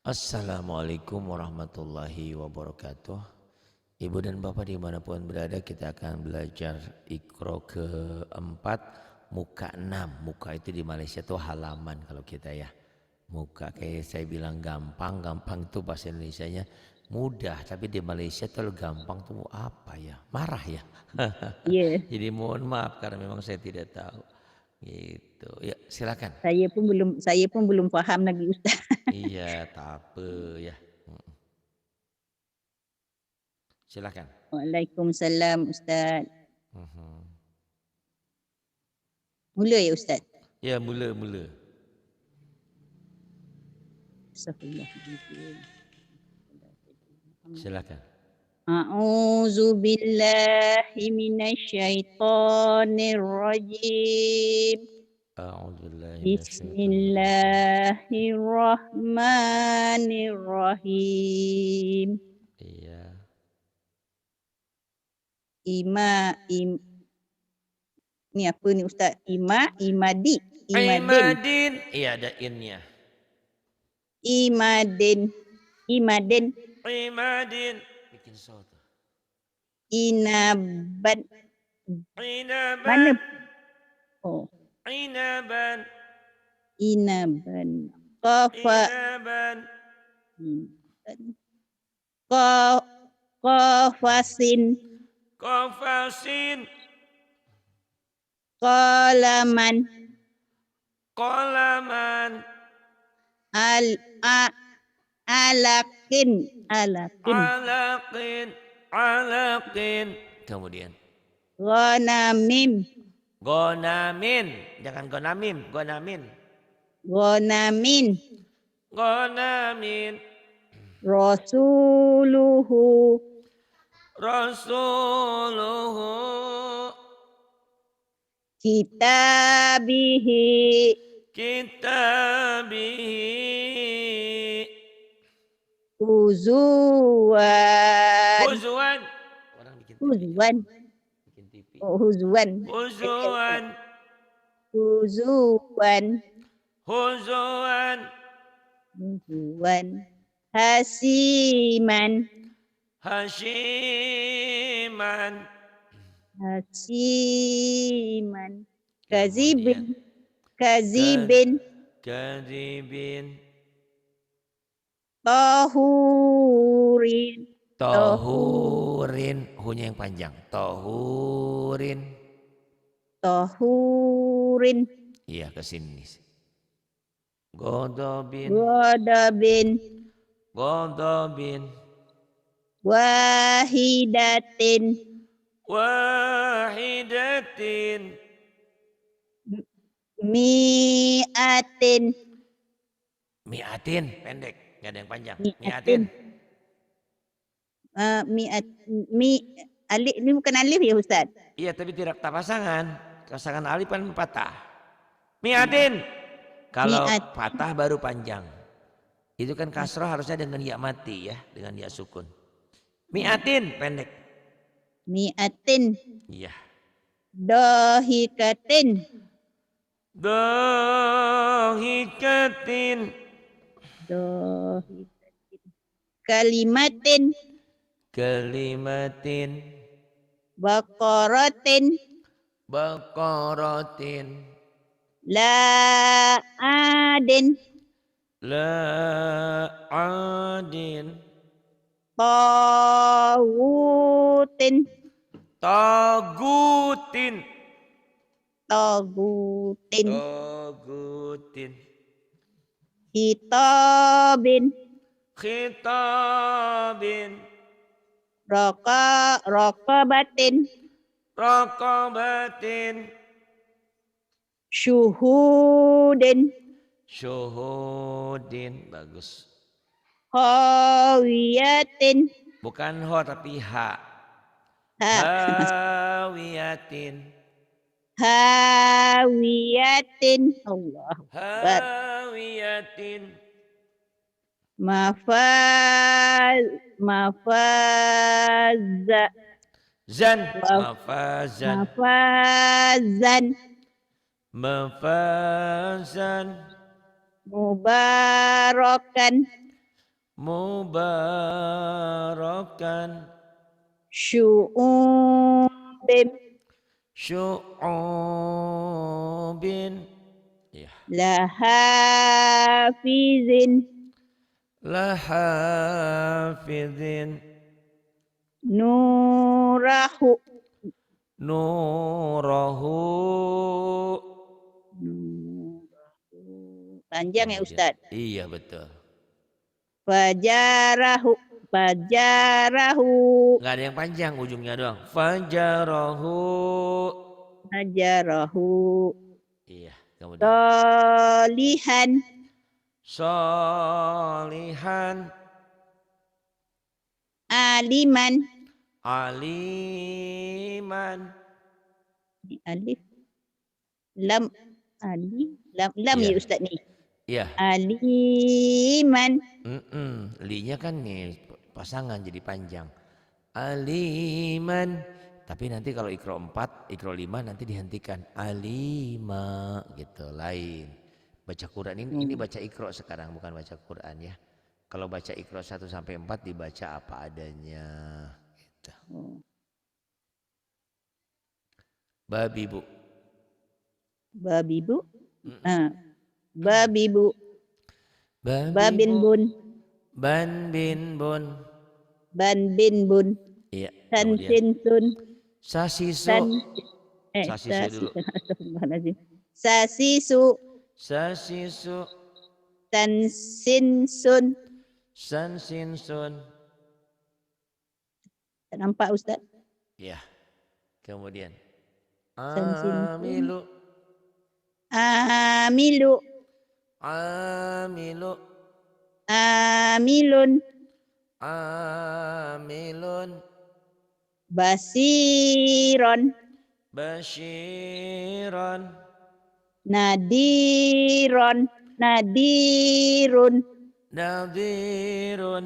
Assalamualaikum warahmatullahi wabarakatuh. Ibu dan Bapak dimanapun berada, kita akan belajar Iqra keempat, muka 6. Muka itu di Malaysia tuh halaman kalau kita ya. Muka kayak saya bilang gampang, gampang itu bahasa Indonesianya mudah. Tapi di Malaysia tuh gampang tuh apa ya? Marah ya. Ya, Jadi mohon maaf karena memang saya tidak tahu. Gitu. Ya silakan. saya pun belum paham lagi Ustaz. Iya, tak apa ya. Silakan. Waalaikumsalam Ustaz. Mhm. Mula ya Ustaz. Ya mula-mula. Astagfirullahaladzim. Silakan. A'udzu billahi minasyaitonir rajim. A'udzubillahi minasyaitonirrajim. Bismillahirrahmanirrahim. Iya. Ni apa ni Ustaz? Imadi. Imadin. Imadin. Iya ada innya. Imadin. Imadin. Imadin. Bikin soto. Inaban. Mana? Inaban. Oh, Inaban. inaban. Qafa. Inaban. Qafasin. Qafasin. Qalaman. Qalaman. Alakin. Alaqin. Alaqin. Kemudian. Ghanamim. Gonamin. Jangan gonamim. Gonamin. Ghanamin. Gonamin. Rasuluhu. Rasuluhu. Kitabihi. Kitabihi. Huzuan. Huzuan. Orang bikin TV. Huzuan. Bikin TV. Oh, huzuan. Huzuan. Huzuan. Huzuan. Huzuan. Hasiman. Hashiman. Hasiman. Kemudian. Kazibin. Kadibin. Tahurin. Tohurin. Hunya yang panjang. Tohurin. Tahurin. Iya ke sini. Godobin. Ghadabin. Godobin. Wahidatin. Wahidatin. Mi'atin. Miatin pendek, nggak ada yang panjang. Mi'atin. Miatin. Alif ni bukan alif ya Ustaz? Iya tapi tidak tak pasangan. Pasangan alif kan patah. Miatin. Kalau patah baru panjang. Itu kan kasroh harusnya dengan ya mati ya, dengan ya sukun. Miatin pendek. Mi'atin. Iya. Dahikatin. Dahikatin. Kalimatin. Kalimatin. Baqaratin. Baqaratin. La'adin. La'adin. Tawutin. Tagutin. Tagutin. Tagutin. Hitabin. Khitabin. Raqabatin. Raqabatin. Syuhudin. Syuhudin. Bagus. Hawiyatin. Bukan ho tapi ha. Hawiyatin. Hawiyatin. Allah. Hawiyatin. Mafaza. Zan. Mafazan. Mafazan. Mafazan. Mubarakan. Mubarakan. Syu'ubim. Syu'ubin. Ya. Lahafizin. Lahafidhin. Nurahu. Nurahu. Panjang ya Kemudian. Ustaz. Iya betul. Fajarahu. Fajarahu. Nggak ada yang panjang ujungnya doang. Fajarahu. Fajarahu. Iya, kemudian. Solihan. Solihan. Aliman. Aliman. Alif. Lam. Alif. Lam Iya. ya Ustaz ni. Iya. Aliman. Li-nya kan nih pasangan jadi panjang. Aliman. Tapi nanti kalau ikro 4, ikro 5 nanti dihentikan. Alima gitu, lain. Baca Quran ini baca ikro sekarang, bukan baca Quran ya. Kalau baca ikro 1 sampai 4 dibaca apa adanya gitu. Babi Bu. Babi Bu. Babi Bu. Babin Bun. Ban bin bun. Ban bin Bun. Iya. San Kemudian. sin sun. Sasisu. Sasisu dulu. Sasisu. Sasisu. San sin sun. San sin sun. Tak nampak Ustaz? Ya. Kemudian. San sin sun. Amilu. Amilu. Amilu. Amilun. Amilun. Basiron. Basyiron. Nadiron. Nadirun. Nadhirun.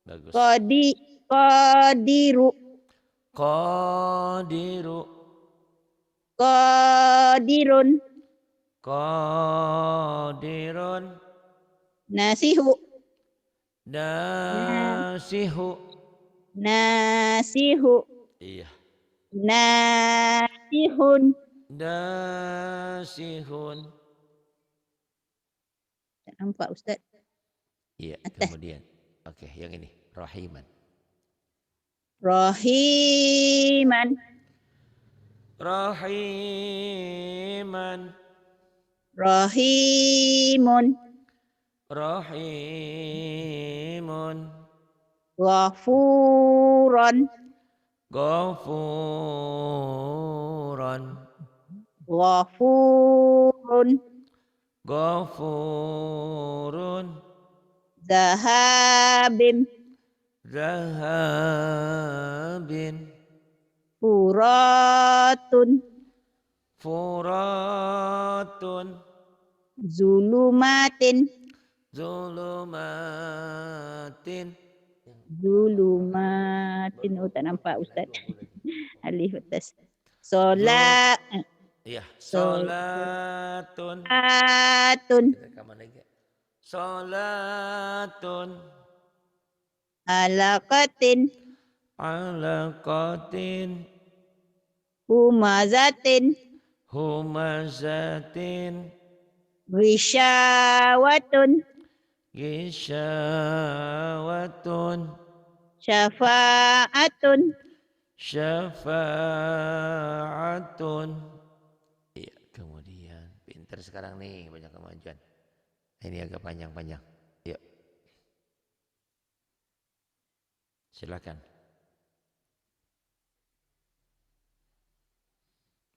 Bagus. Qadiru. Qadiru. Qadirun. Qadirun. Nasihu. Nasihu. Nasihu. Iya. Nasihun. Nasihun. Tak nampak Ustaz? Iya, Atas. kemudian. Oke, yang ini. Rahiman. Rahiman. Rahiman. Rahimun. Rahimun. Ghafuron. Ghafuran. Ghafurun. Ghafurun. Zahabim. Zahabin. Furatun. Furatun. Zulumatin. Zulumatin. Zulumatin. Oh tak nampak Ustaz. Alif atas. Solat. Iya, solatun. Atun. Rekaman lagi. Solatun. Alaqatin. Alaqatin. Humazatin. Humazatin. Ghisyawatun. Gisyawatun. Syafa'atun. Syafa'atun. Iya, kemudian pinter sekarang nih, banyak kemajuan. Ini agak panjang-panjang. Yuk. Silakan.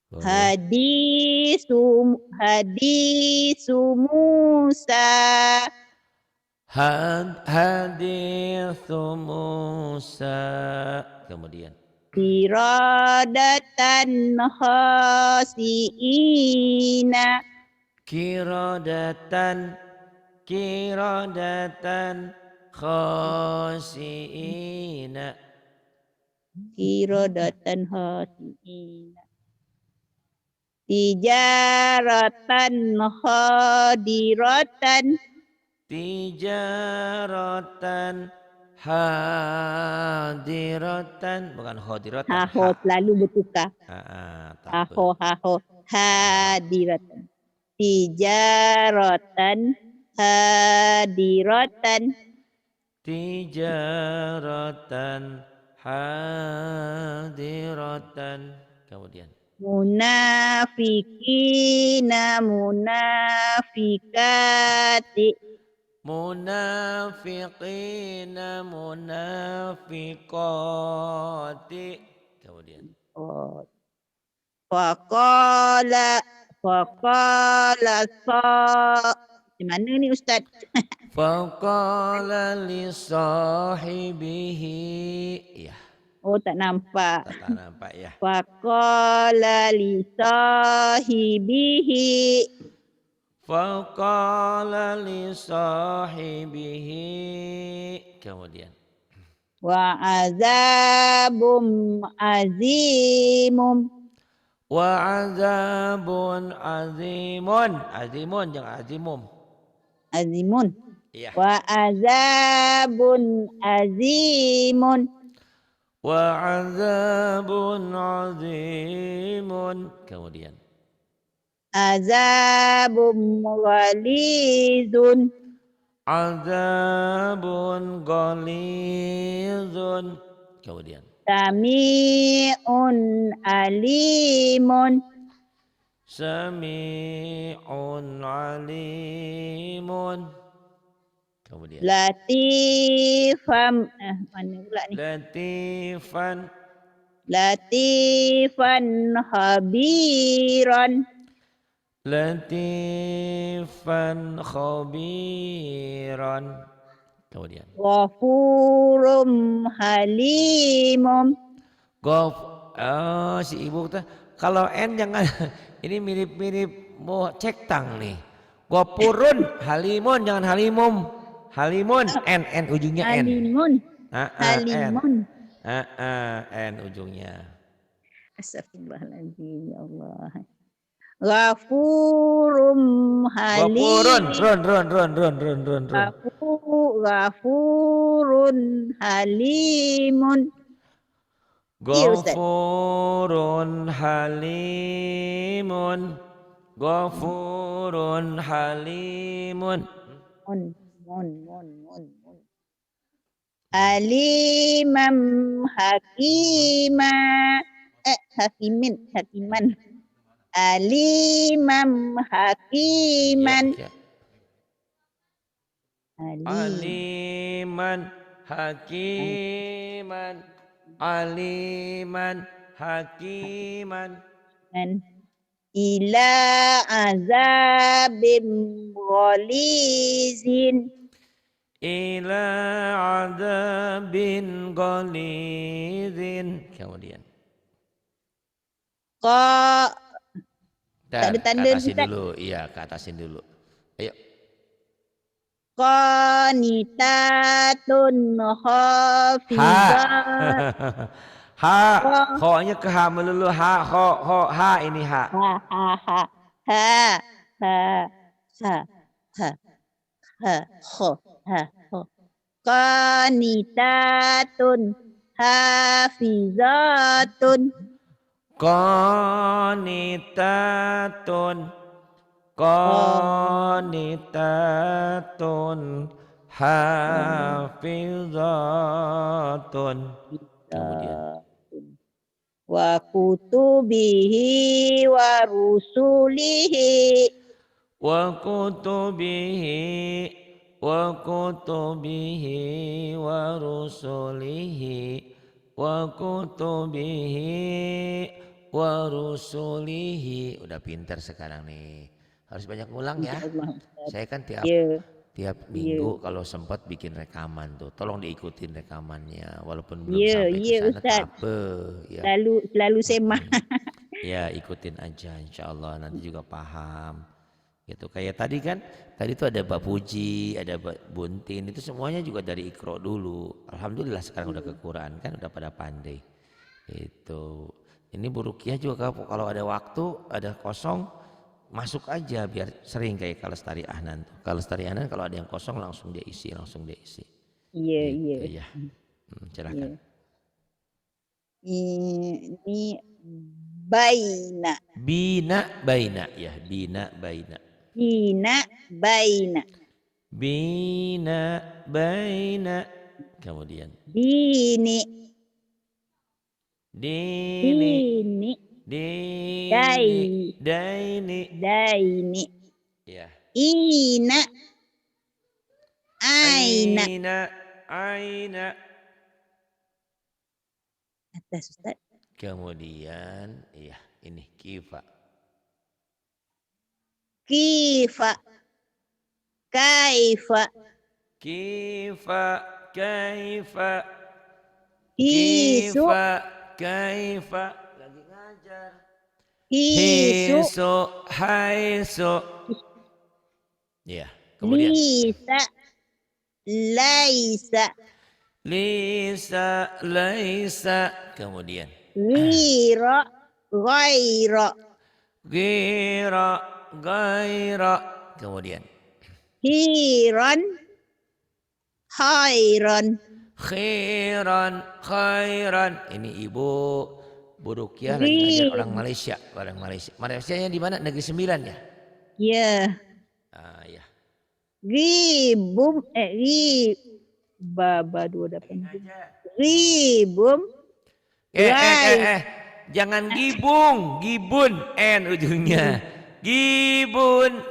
Boleh. Hadisu Musa. Hadithu Musa. Kemudian. Iradatan khasiina. Kiradatan. Kiradatan. Khasiina. Iradatan khasiina. Tijaratan hadiratan. Tijaratan hadiratan, bukan hadiratan, Haho selalu bertukar. tak Haho haho ha. hadiratan. Tijaratan hadiratan. Tijaratan hadiratan. Kemudian Munafikina munafikati. munafiqina munafiqati. Kemudian Oh. Faqala di mana ni Ustaz? faqala li sahibihi. Ya, Oh tak nampak. tak nampak ya. Faqala li sahibihi. Faqala li sahibihi. Kemudian Wa azabum azimum. wa azabun azimun. Azimun jangan azimum. Azimun. Iya. Wa azabun azimun. Wa azabun azimun. Kemudian Azabum ghalizun. azabun ghalidun. Kemudian Sami'un alimun. sami'un alimun. Kemudian Latifam. Mana pula ni? latifan Latifan habiran. latifan khabiran. Kemudian Ghafurum halimum. si ibu kata kalau N jangan ini mirip-mirip mau cek tang nih. Gopurun halimun jangan halimum. Halimun N ujungnya N. Halimun. N. Halimun. N ujungnya. Astagfirullahaladzim ya Allah. Ghafurum halim. Run. Ghafurun halimun. Ghafurun halimun. Ghafurun halimun. Mun. Alimam hakima. Hakiman. Alimam hakiman. Ya. Aliman hakiman. Aliman hakiman. Ila azabim ghalizin. Ila azabin ghalidhin. Kemudian tak ada tanda atasin Ustaz. dulu. Iya, ke atasin dulu. Ayo. Qanitatun hafizat. Ho-nya ke ha melulu. Ha ini ha. Ho. Qanitatun hafizatun. Qanitatun hafizatun. Kemudian wa kutubihi wa rusulihi. Wa kutubihi wa rusulihi. Wa kutubihi wa rusulihi. Udah pintar sekarang nih. Harus banyak ngulang ya. Saya kan tiap minggu kalau sempat bikin rekaman tuh. Tolong diikutin rekamannya walaupun belum sampai ke sana tak apa ya. Selalu semah. Ya, ikutin aja insyaallah nanti juga paham. Gitu kayak tadi kan, tadi tuh ada Mbak Puji, ada Mbak Buntin, itu semuanya juga dari Iqra dulu. Alhamdulillah sekarang udah ke Quran kan, udah pada pandai. Itu Ini Bu Rukiah juga kalau ada waktu, ada kosong, masuk aja biar sering kayak Kalestari Ahnan tuh. Kalestari Ahnan kalau ada yang kosong langsung dia isi, Iya, iya. Gitu ya. Silakan. Iya. Ini baina. Baina ya, baina. Baina. Baina. Kemudian Dini. dini, daini. Daini. Ya. Ina. Aina. Aina. Atas Ustaz. Kemudian iya ini kifa. Kaifa. Kaifa. Hisu. Kaifa. Lagi ngajar. Hisu. Haisu. Iya, kemudian. Laisa. Laisa. Kemudian. Ghaira. Gaira. Kemudian. Khairan. Khairan. Ini Ibu Rukiah lagi ngajar orang Malaysia. Malaysianya di mana? Negeri 9 ya? Ya. Ya. Ribum. Baba 28. Ribum. Jangan gibun N ujungnya. Goibun.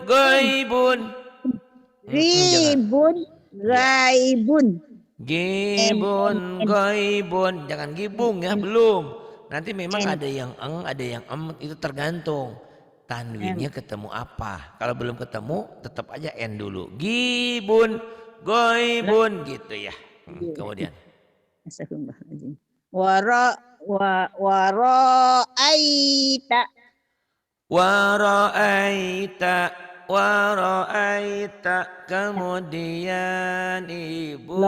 Ribun. Gaibun. Goibun. Jangan gibung ya, belum. Nanti memang ada yang ada yang itu tergantung. Tanwinnya ketemu apa. Kalau belum ketemu tetap aja N dulu. Gibun, goibun gitu ya. Kemudian. Astagfirullahaladzim. Wara'aita. Kemudian Ibu.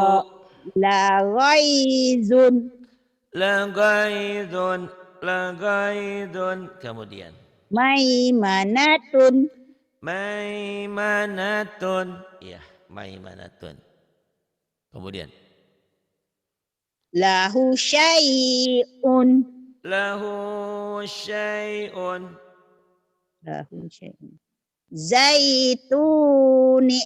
Lagaidun. Kemudian. Maimanatun. Iya, maimanatun. Kemudian. Lahu syai'un. Zaituni.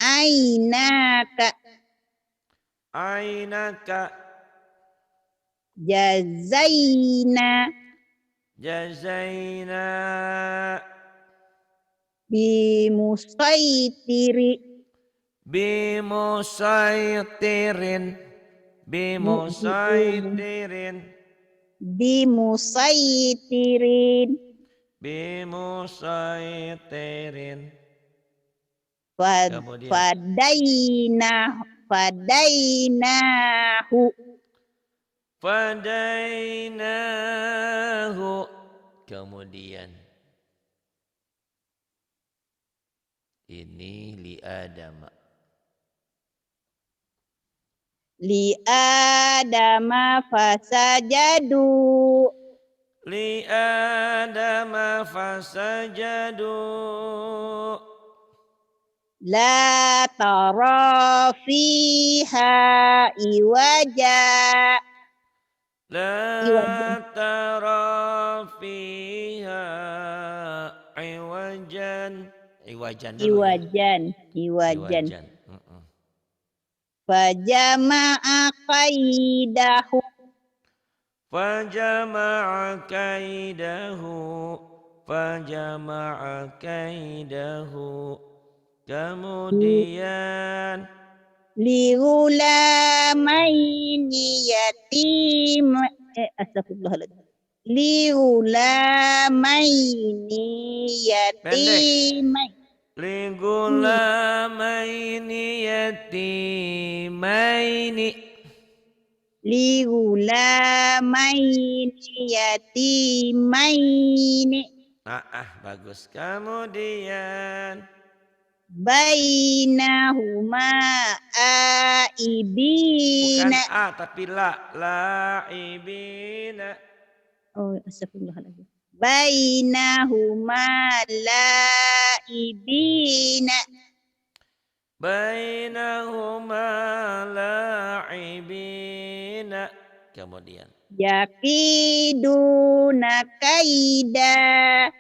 Ainaka. Jazaina. Bimusaitirin. Fadainahu. Kemudian ini li Adam fasajadu. La tara fiha iwaja. La tara fiha iwajan. Iwajan. Fajama'a kaidahu. Kemudian Liulamaini yatim. Astagfirullahaladzim. Liulamaini yatimai. Ligulamaini yatimaini. Bagus. Kemudian bainahuma Bukan aibina. a tapi la. La'ibina. Oh, astagfirullahaladzim. Bainahuma laibina. Bainahuma la'ibina. Kemudian. Yakiduna kaidan.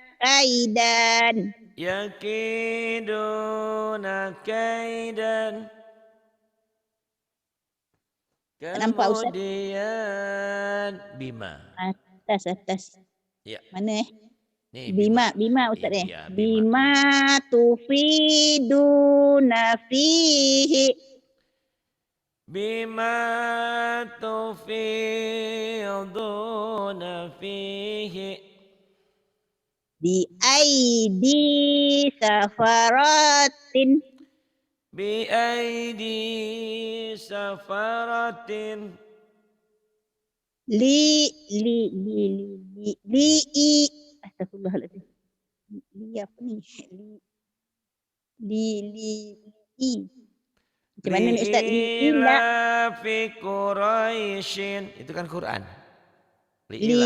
Yakiduna kaidan. Tak nampak Ustaz? Kemudian bima. Atas. Ya. Mana Nih Bima Ustaz Iya, Bima tufiduna fihi. Bima tufiduna fihi. Bi aidi safaratin. Bi aidi safaratin. Li astagfirullahaladzim. Li apa ni? Li. Macam mana ni Ustaz? Li'ila fi Quraisyin. Itu kan Quran. Li'ila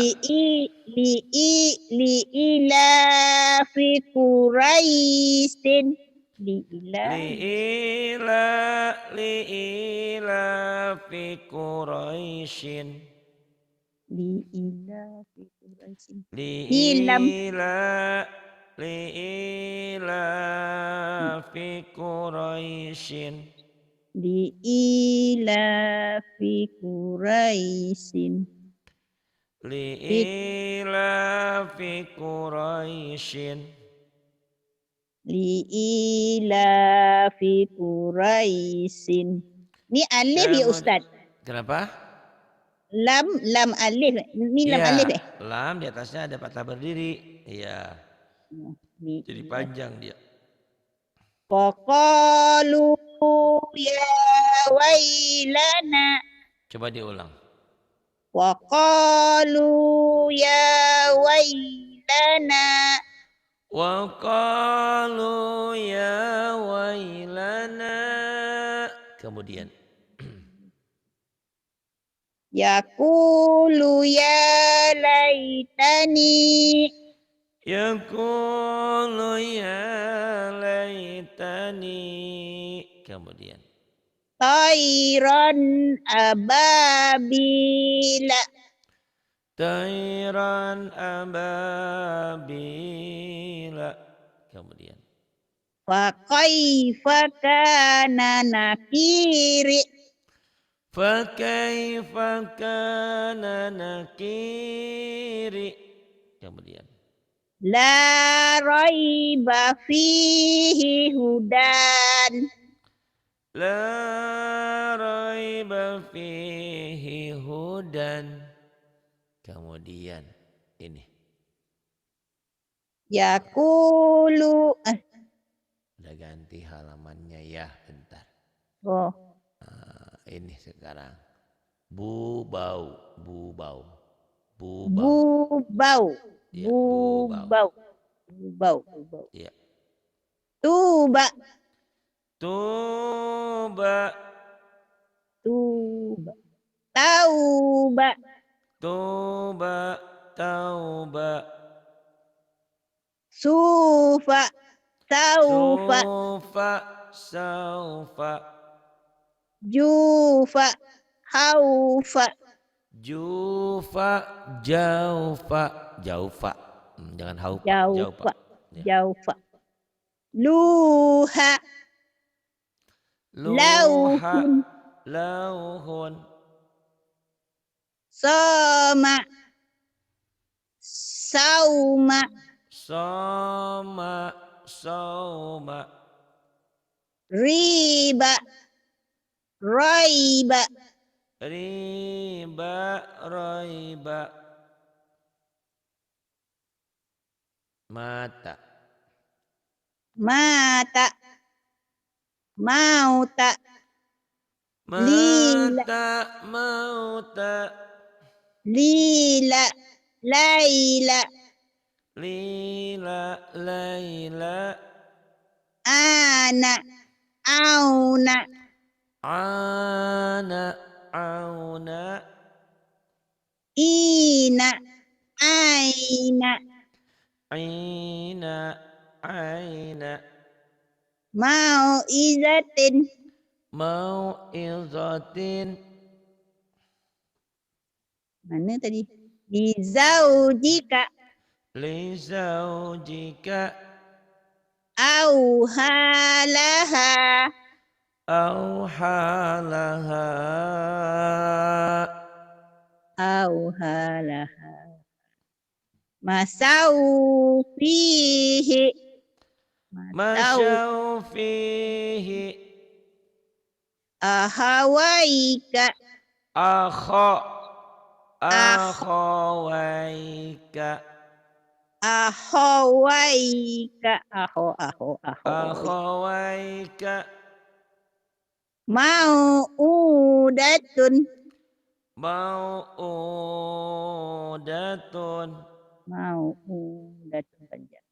fi Quraisyin. Li'ila fi Quraisyin. Li'ila fi Quraisyin. Li'ila fi Quraisyin. Li'ila fi Quraisyin. Li'ila fi Quraisyin. Li'ila fi Quraisyin. Ni alif ya Ustaz? Kenapa? Lam alif. Ni lam Ya, alif lam di atasnya ada patah berdiri. Iya. Jadi panjang dia. Faqalu ya wailana. Coba diulang. Waqalu ya wailana. Waqalu ya wailana. Kemudian. Yaqulu ya laitani. Yaqulu ya laitani. Kemudian. Tayran ababila. Tayran ababila. Kemudian. Fa kaifa kana nakiri. Fa kaifa kana nakiri. Kemudian. La raiba fihi hudan. La raiba fihi hudan. Kemudian ini. Yaqulu. Udah ganti halamannya ya, bentar. Oh. Ini sekarang. Bubau. Ya, Bubau. Ya. Tuba. Tauba. Sufa. Saufa. Jufa. Haufa. Jaufa. Jangan haufa. Jaufa. Luha. Lauhun. Sauma. Sauma. Riba. Raiba. Raiba. Mata. Mauta. Lila. Laila. Laila. Ana. Auna. Ana. Auna. Ina. Aina. Aina. Aina. Mau'izatin. Mau'izatin. Mana tadi? Lizaujika. Lizaujika. Auhalaha. Auhalaha. Auhalaha. Masau fihi. Masyau fihi. Ahawaika. Akha. Akhawaika. Ahawaika. Aho. Akhawaika. Mau'udatun. Mau'udatun. Mau'udatun panjang.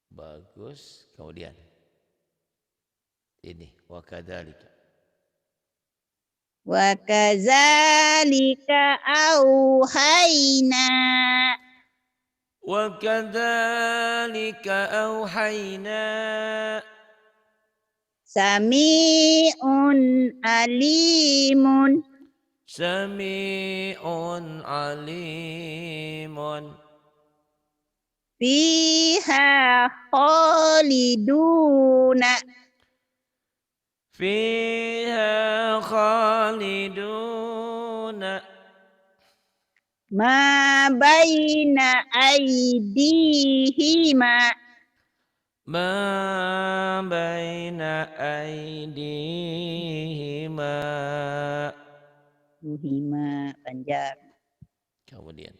Bagus. Kemudian ini wa kadzalika. Wa kadzalika auhayna. Wa kadzalika auhayna. Sami'un alimun. Sami'un alimun. Fiha khaliduna. Fiha khaliduna. Ma baina aydihima. Ma baina aydihima. Duhima panjang. Kemudian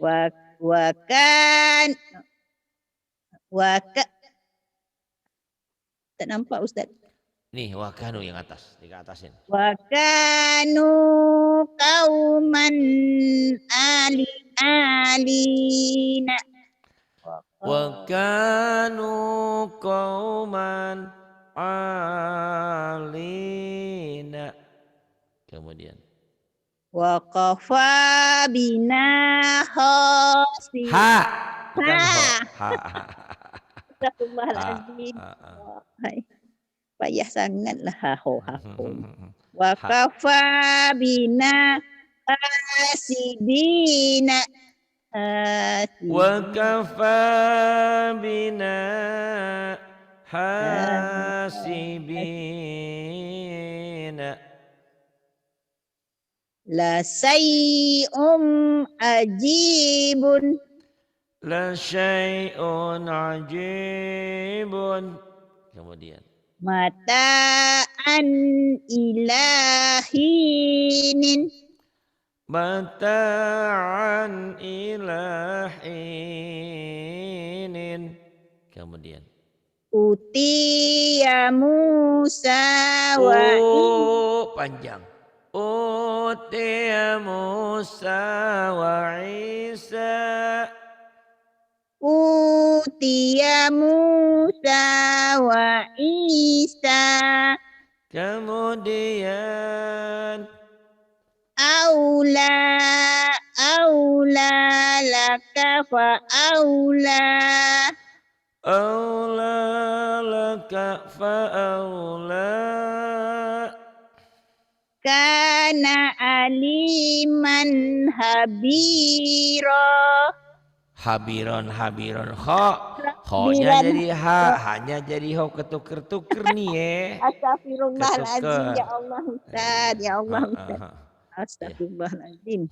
tak nampak Ustaz. nih wakanu yang atas, di atasin. Wa kanu qauman alina. Wa kanu qauman alina. Kemudian Wa qafa bina khasi. ha, bukan ho. Ha. Astagfirullahaladzim. Hai. Payah sangatlah haho. Wa Ha. qafa bina hasidina. Wa kafa bina hasibina. La say'um ajibun. La syai'un ajibun. Kemudian Mata'an ilahinin. mata'an ilahinin. Kemudian Utiya Musa wa panjang. Utiya Musa wa Isa. Utiya Musa wa Isa. Kemudian Aula laka fa aula. aula laka fa aula. Kana aliman habira. Habiron ho-nya jadi ha, hanya jadi ho ketuker-tuker nih ya. Astagfirullahaladzim ya Allah Ustaz, ya Allah Ustaz. Astagfirullahaladzim.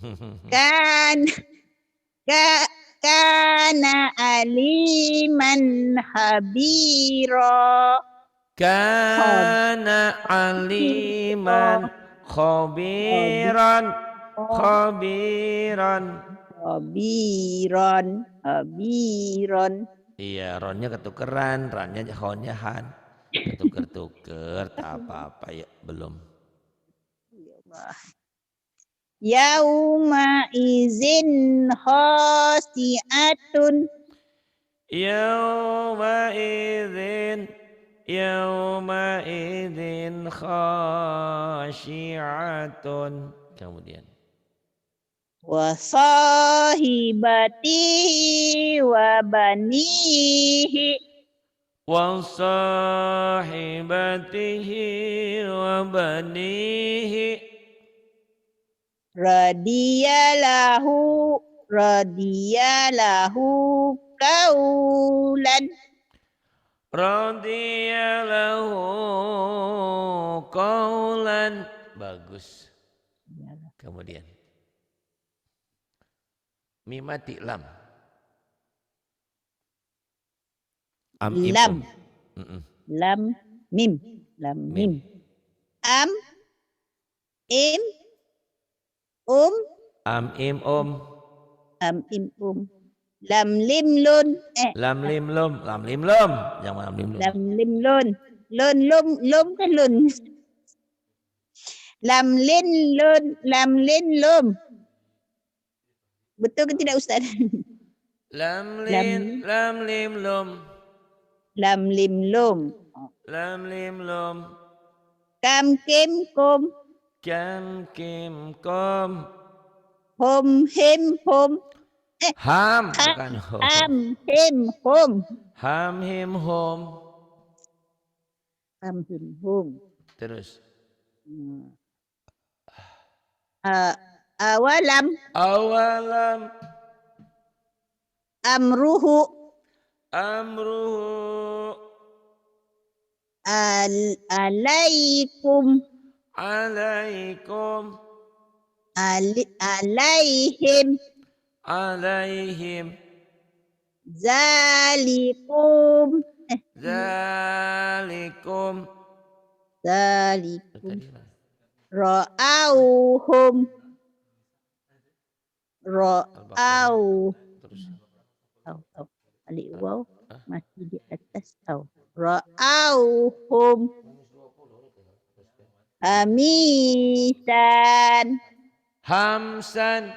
Kana aliman habira. Kana aliman khabiran. Iya, ronnya ketukeran, rannya ho-nya han. Ketuker-tuker, tak apa-apa ya, belum. Yauma izin khasi'atun. Yaumaidin khashi'atun. Kemudian wa sahibatihi wa banihi wa sahibatihi wa banihi radiyalahu kaulan radiya lahu qawlan. Bagus. Kemudian mimati lam. lam lam mim lam mim am im am im am im lam lim lun lam lim lum jangan lam lim lum lam lim lun lum kan lun lam lin lum betul ke tidak Ustaz? lam lim lum lam lim lum kam kim kum hom him hom ham bukan ham him hom ham him hom. ham him hom Terus awalam amruhu alaikum alaihim zalikum ra'auhum alif waw masih di atas ra'auhum hamsan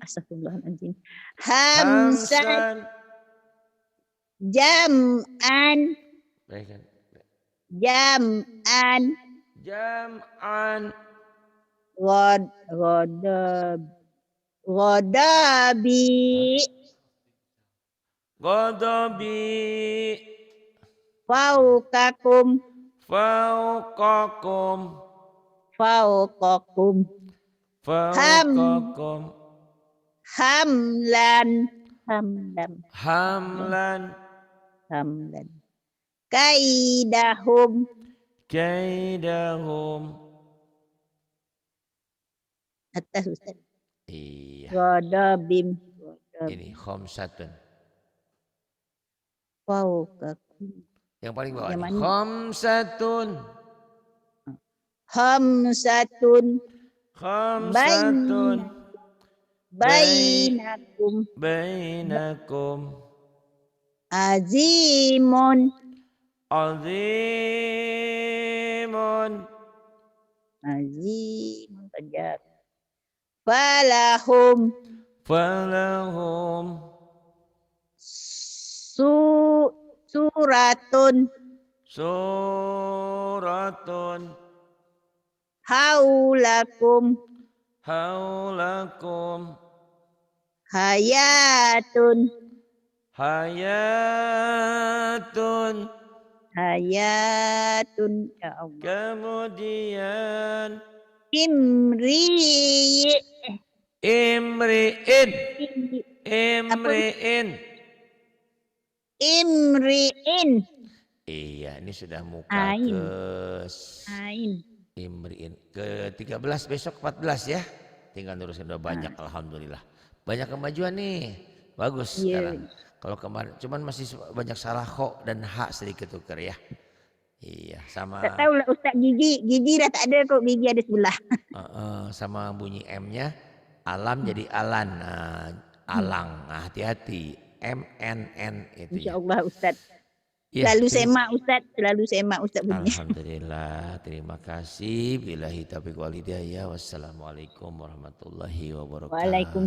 astagfirullahaladzim hamsan jam'an ghadabi fauqakum hamlan kaidahum atas Ustaz. Iya. Ghadabim. Ini khamsatun. Fauqakum. Yang paling bawah. Khamsatun. Bainakum. Azimun. Tajab. Falahum. Suratun. Haulakum. Hayatun. Ya Allah. Kemudian Imri'in. Iya, ini sudah muka Imri'in ke-13, besok 14 ya. Tinggal teruskan, udah banyak alhamdulillah. Banyak kemajuan nih. Bagus sekarang. Kalau kemarin cuman masih banyak salah kok dan hak sedikit tuker ya. Iya, sama. Tak tahu lah Ustaz, gigi dah tak ada kok, gigi ada sebelah. Sama bunyi M-nya alam jadi alan. Alang. Nah, hati-hati. MNN itu ya. Insyaallah Ustaz. Ya, selalu semak Ustaz bunyi. Alhamdulillah, terima kasih. Billahi taufiq wal hidayah. Wassalamualaikum warahmatullahi wabarakatuh. Waalaikumsalam.